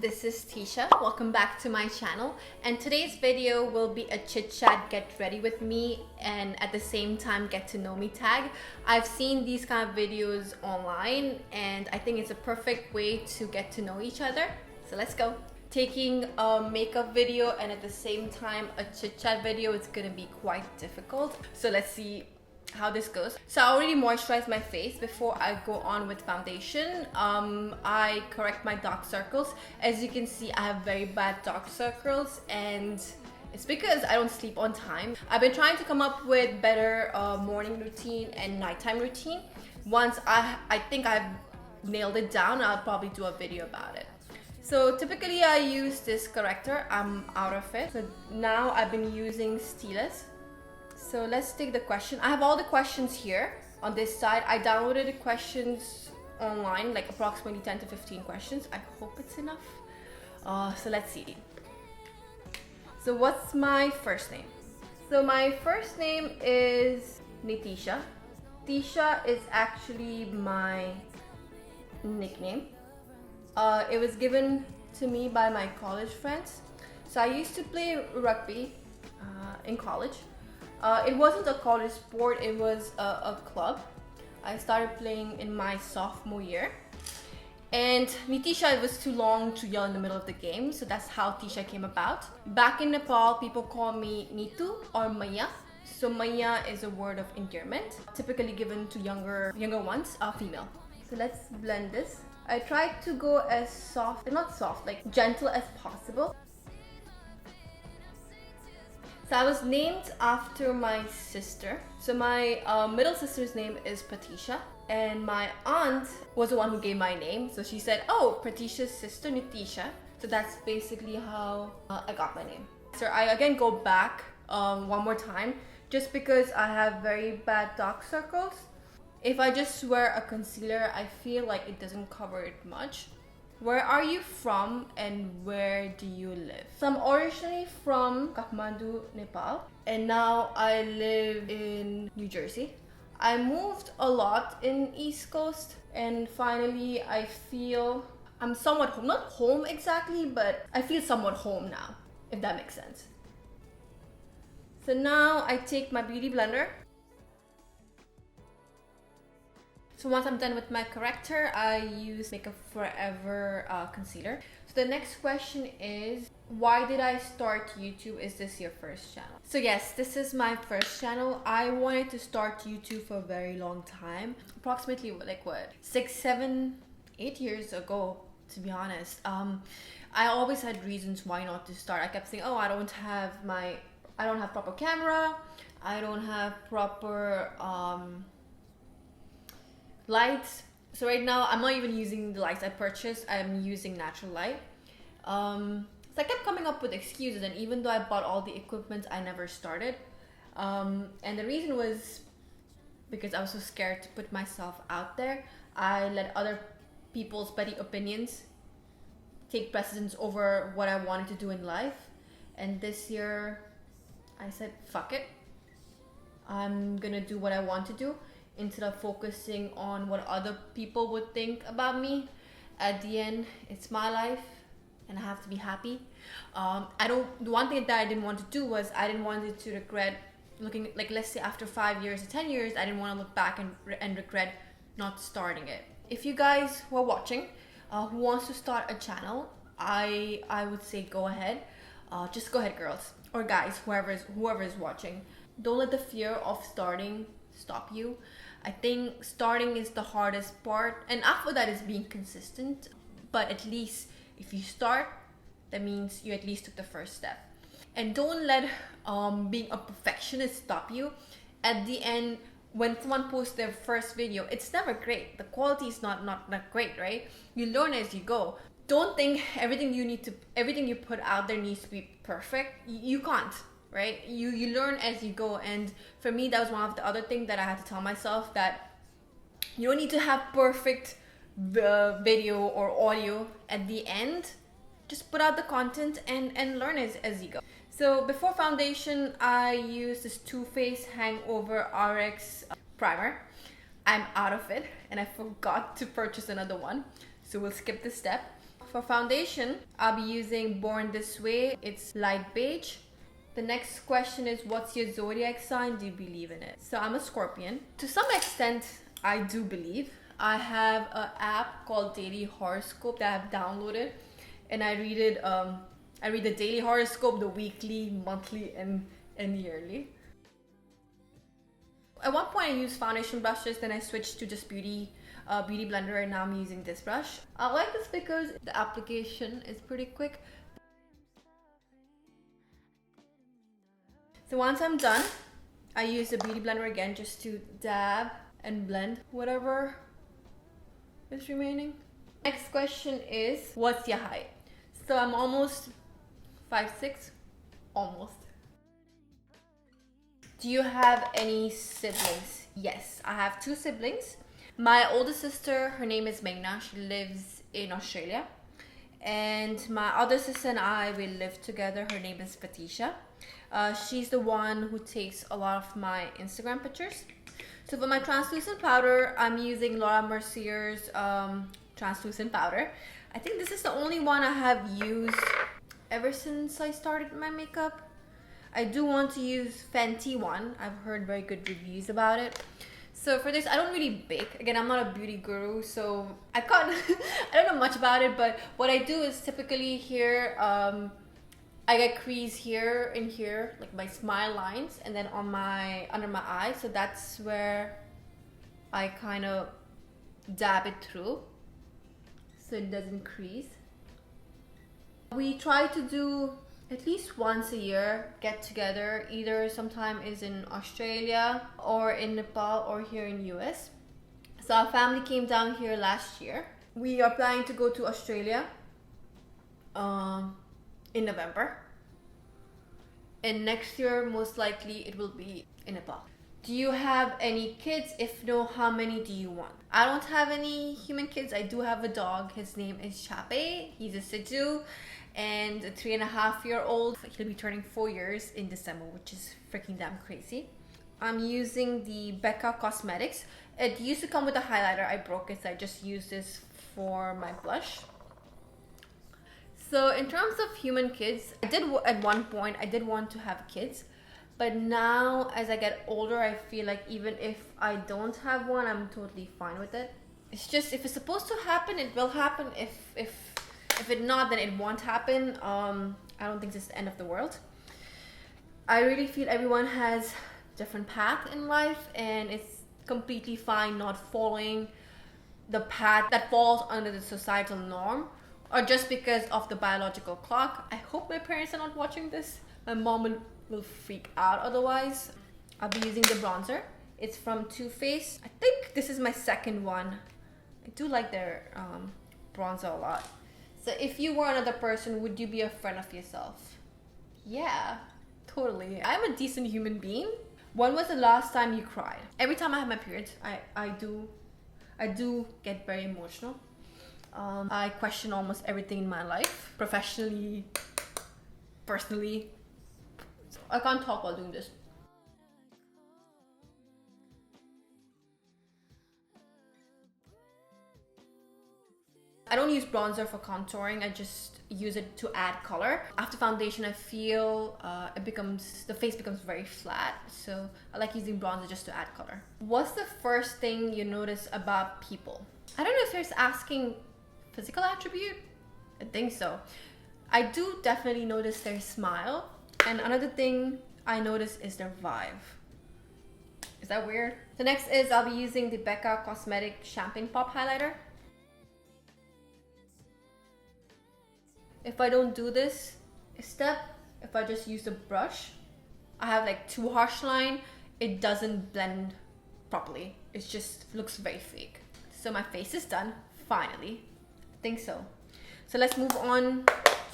this is Tisha. Welcome back to my channel, and today's video will be a chit chat get ready with me and at the same time get to know me tag. I've seen these kind of videos online and I think it's a perfect way to get to know each other. So let's go. Taking a makeup video and at the same time a chit chat video is gonna be quite difficult. So let's see how this goes. So I already moisturized my face before I go on with foundation. I correct my dark circles. As you can see, I have very bad dark circles and it's because I don't sleep on time. I've been trying to come up with better morning routine and nighttime routine. Once I think I've nailed it down, I'll probably do a video about it. So typically I use this corrector. I'm out of it. So now I've been using stylus. So let's take the question. I have all the questions here on this side. I downloaded the questions online, like approximately 10 to 15 questions. I hope it's enough. So let's see. So what's my first name? So my first name is Tisha. Tisha is actually my nickname. It was given to me by my college friends. So I used to play rugby in college. It wasn't a college sport, it was a club. I started playing in my sophomore year. And Tisha, it was too long to yell in the middle of the game, so that's how Tisha came about. Back in Nepal, people call me Nitu or Maya. So Maya is a word of endearment, typically given to younger ones, female. So let's blend this. I tried to go as soft, not soft, like gentle as possible. So I was named after my sister. So my middle sister's name is Tisha, and my aunt was the one who gave my name. So she said, oh, Tisha's sister, Tisha. So that's basically how I got my name. So I again go back one more time, just because I have very bad dark circles. If I just wear a concealer, I feel like it doesn't cover it much. Where are you from and where do you live? So I'm originally from Kathmandu, Nepal, and now I live in New Jersey. I moved a lot in East Coast, and finally I feel I'm somewhat home. Not home exactly, but I feel somewhat home now, if that makes sense. So now I take my beauty blender. So once I'm done with my corrector, I use Makeup Forever concealer. So the next question is, why did I start YouTube? Is this your first channel? So yes, this is my first channel. I wanted to start YouTube for a very long time. Approximately like what? 6, 7, 8 years ago, to be honest. I always had reasons why not to start. I kept saying, oh, I don't have proper camera. I don't have proper lights. So right now I'm not even using the lights I purchased. I'm using natural light. So I kept coming up with excuses, and even though I bought all the equipment, I never started. And the reason was because I was so scared to put myself out there. I let other people's petty opinions take precedence over what I wanted to do in life. And this year I said, fuck it. I'm gonna do what I want to do, instead of focusing on what other people would think about me. At the end, it's my life and I have to be happy. The one thing that I didn't want to do was I didn't want it to regret looking, like let's say after 5 years or 10 years, I didn't want to look back and regret not starting it. If you guys who are watching, who wants to start a channel, I would say go ahead. Just go ahead, girls or guys, whoever is watching. Don't let the fear of starting stop you. I think starting is the hardest part, and after that is being consistent. But at least if you start, that means you at least took the first step. And don't let being a perfectionist stop you. At the end, when someone posts their first video, it's never great. The quality is not great, right? You learn as you go. Don't think everything you put out there needs to be perfect. You can't. Right? You learn as you go, and for me that was one of the other things that I had to tell myself, that you don't need to have perfect video or audio. At the end, just put out the content and learn as you go. So before foundation, I used this Too Faced Hangover RX primer. I'm out of it and I forgot to purchase another one, so we'll skip this step. for foundation, I'll be using Born This Way. It's light beige. The next question is, what's your zodiac sign? Do you believe in it? So I'm a Scorpion. To some extent, I do believe. I have an app called Daily Horoscope that I've downloaded, and I read it. I read the daily horoscope, the weekly, monthly, and yearly. At one point I used foundation brushes, then I switched to just beauty blender, and now I'm using this brush. I like this because the application is pretty quick. So once I'm done, I use the beauty blender again just to dab and blend whatever is remaining. Next question is, what's your height? So I'm almost 5'6", almost. Do you have any siblings? Yes, I have 2 siblings. My older sister, her name is Meghna. She lives in Australia. And my other sister and I, we live together. Her name is Tisha. She's the one who takes a lot of my Instagram pictures. So for my translucent powder, I'm using Laura Mercier's translucent powder. I think this is the only one I have used ever since I started my makeup. I do want to use Fenty one. I've heard very good reviews about it. So for this, I don't really bake. Again, I'm not a beauty guru, so I can't I don't know much about it, but what I do is typically here, I get crease here and here, like my smile lines, and then on under my eye. So that's where I kind of dab it through so it doesn't crease. We try to do at least once a year get together, either sometime is in Australia or in Nepal or here in US. So our family came down here last year. We are planning to go to Australia in November, and next year most likely it will be in Nepal. Do you have any kids? If no, how many do you want? I don't have any human kids. I do have a dog. His name is CHATTY. He's a Shih Tzu and a 3.5-year-old. He'll be turning 4 years in December, which is freaking damn crazy. I'm using the Becca Cosmetics. It used to come with a highlighter. I broke it, so I just used this for my blush. So in terms of human kids, at one point I did want to have kids, but now as I get older, I feel like even if I don't have one, I'm totally fine with it. It's just, if it's supposed to happen, it will happen. If it not, then it won't happen. I don't think it's the end of the world. I really feel everyone has different path in life, and it's completely fine not following the path that falls under the societal norm, or just because of the biological clock. I hope my parents are not watching this. My mom will freak out otherwise. I'll be using the bronzer. It's from Too Faced. I think this is my second one. I do like their bronzer a lot. So if you were another person, would you be a friend of yourself? Yeah, totally. I'm a decent human being. When was the last time you cried? Every time I have my periods, I do get very emotional. I question almost everything in my life, professionally, personally. So I can't talk while doing this. I don't use bronzer for contouring. I just use it to add color. After foundation, I feel the face becomes very flat. So I like using bronzer just to add color. What's the first thing you notice about people? I don't know if you're asking physical attribute. I think so. I do definitely notice their smile. And another thing I notice is their vibe. Is that weird? The next is I'll be using the Becca Cosmetic Champagne Pop Highlighter. If I don't do this step, if I just use the brush, I have like too harsh line, it doesn't blend properly. It just looks very fake. So my face is done, finally. I think so. So let's move on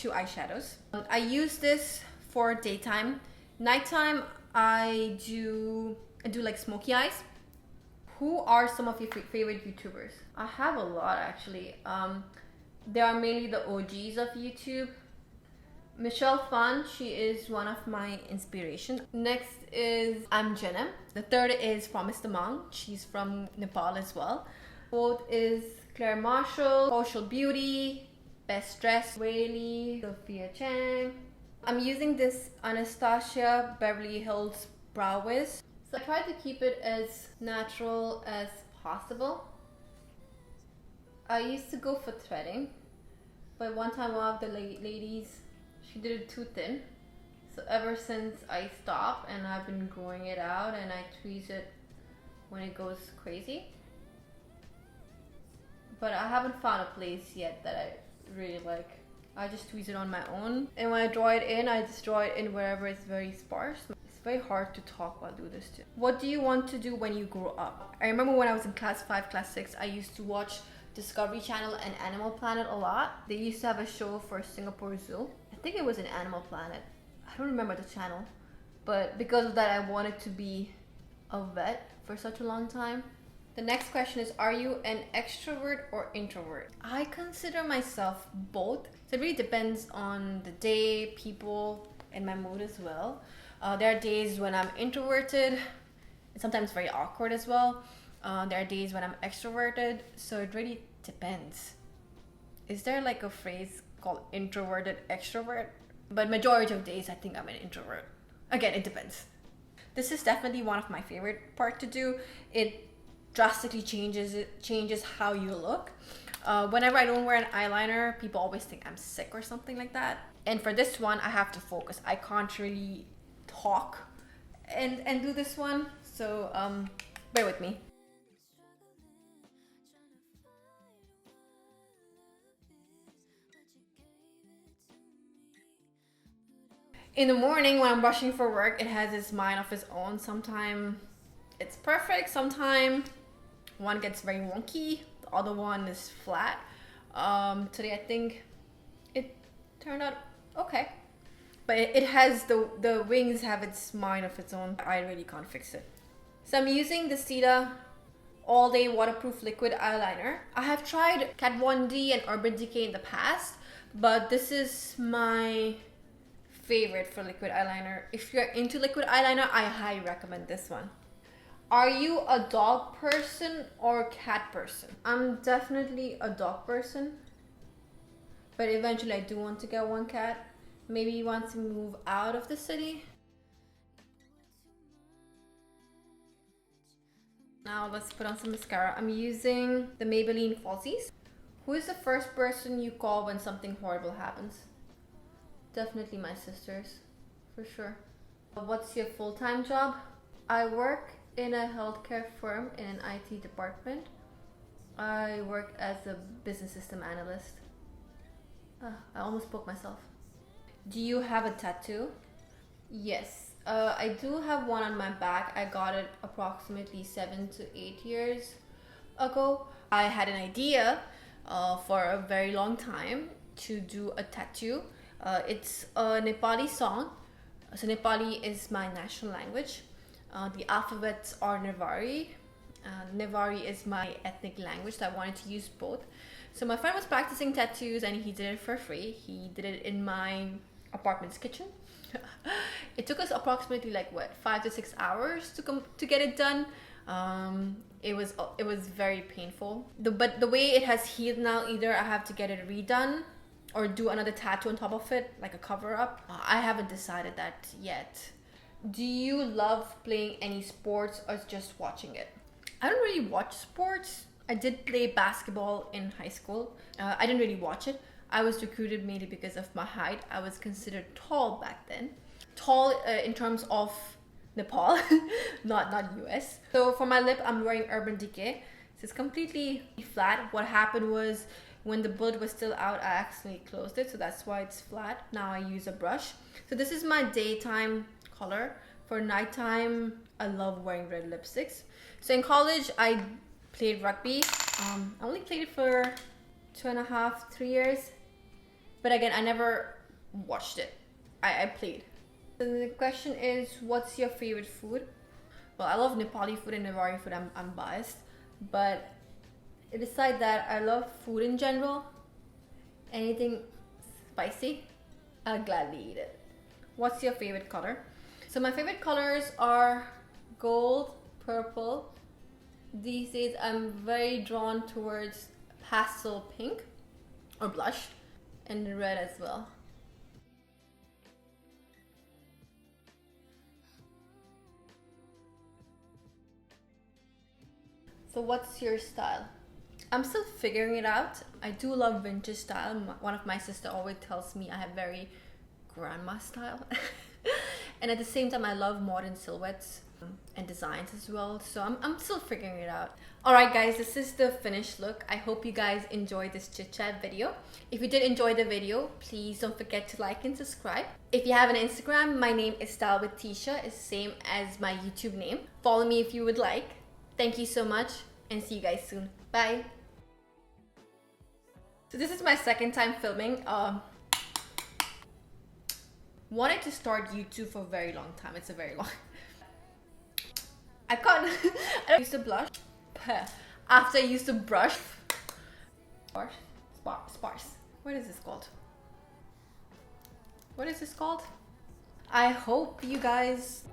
to eyeshadows. I use this for daytime. Nighttime, I do like smoky eyes. Who are some of your favorite YouTubers? I have a lot actually. They are mainly the OGs of YouTube. Michelle Phan, she is one of my inspirations. Next is Amjana. The third is Promise the Monk. She's from Nepal as well. Fourth is Claire Marshall, Social Beauty. Best Dress, Whaley, Sophia Chang. I'm using this Anastasia Beverly Hills Brow Wiz. So I try to keep it as natural as possible. I used to go for threading, but one time one of the ladies, she did it too thin. So ever since I stopped, and I've been growing it out, and I tweeze it when it goes crazy. But I haven't found a place yet that I really like. I just tweeze it on my own, and when I draw it in, I just draw it in wherever it's very sparse. It's very hard to talk while I do this too. What do you want to do when you grow up? I remember when I was in class 5, class 6, I used to watch Discovery Channel and Animal Planet a lot. They used to have a show for Singapore Zoo. I think it was in Animal Planet. I don't remember the channel, but because of that, I wanted to be a vet for such a long time. The next question is, are you an extrovert or introvert? I consider myself both. So it really depends on the day, people, and my mood as well. There are days when I'm introverted, and sometimes very awkward as well. There are days when I'm extroverted, so it really depends. Is there like a phrase called introverted extrovert? But majority of days I think I'm an introvert. Again, it depends. This is definitely one of my favorite part to do. It drastically changes how you look. Whenever I don't wear an eyeliner, people always think I'm sick or something like that. And for this one, I have to focus. I can't really talk and do this one, so bear with me. In the morning when I'm rushing for work, it has its mind of its own. Sometimes it's perfect, sometimes one gets very wonky, the other one is flat. Today I think it turned out okay. But it has, the wings have its mind of its own. I really can't fix it. So I'm using the Ceta All Day Waterproof Liquid Eyeliner. I have tried Kat Von D and Urban Decay in the past, but this is my favorite for liquid eyeliner. If you're into liquid eyeliner, I highly recommend this one. Are you a dog person or cat person? I'm definitely a dog person, but eventually I do want to get one cat. Maybe once we move out of the city. Now let's put on some mascara. I'm using the Maybelline Falsies. Who is the first person you call when something horrible happens? Definitely my sisters, for sure. What's your full-time job? I work in a healthcare firm in an IT department. I work as a business system analyst. I almost spoke myself. Do you have a tattoo? Yes, I do have one on my back. I got it approximately 7 to 8 years ago. I had an idea for a very long time to do a tattoo. It's a Nepali song. So Nepali is my national language. The alphabets are Nevari. Nevari is my ethnic language, so I wanted to use both. So my friend was practicing tattoos and he did it for free. He did it in my apartment's kitchen. It took us approximately like 5 to 6 hours to get it done. It was very painful. But the way it has healed now, either I have to get it redone or do another tattoo on top of it, like a cover up. I haven't decided that yet. Do you love playing any sports or just watching it? I don't really watch sports. I did play basketball in high school. I didn't really watch it. I was recruited mainly because of my height. I was considered tall back then. Tall in terms of Nepal, not US. So for my lip, I'm wearing Urban Decay. So it's completely flat. What happened was when the bullet was still out, I accidentally closed it. So that's why it's flat. Now I use a brush. So this is my daytime color. For nighttime, I love wearing red lipsticks. So in college, I played rugby. I only played it for 2.5, 3 years. But again, I never watched it. I played. So the question is, what's your favorite food? Well, I love Nepali food and Nevari food. I'm biased. But beside that, I love food in general. Anything spicy, I'll gladly eat it. What's your favorite color? So my favorite colors are gold, purple. These days I'm very drawn towards pastel pink or blush. And red as well. So what's your style? I'm still figuring it out. I do love vintage style. One of my sister always tells me I have very grandma style. And at the same time, I love modern silhouettes and designs as well. So I'm still figuring it out. Alright guys, this is the finished look. I hope you guys enjoyed this chit chat video. If you did enjoy the video, please don't forget to like and subscribe. If you have an Instagram, my name is Style with Tisha. It's the same as my YouTube name. Follow me if you would like. Thank you so much and see you guys soon. Bye. So this is my second time filming. Wanted to start YouTube for a very long time. It's a very long. I can't. I used to blush. After I used to brush. Sparse. What is this called? What is this called? I hope you guys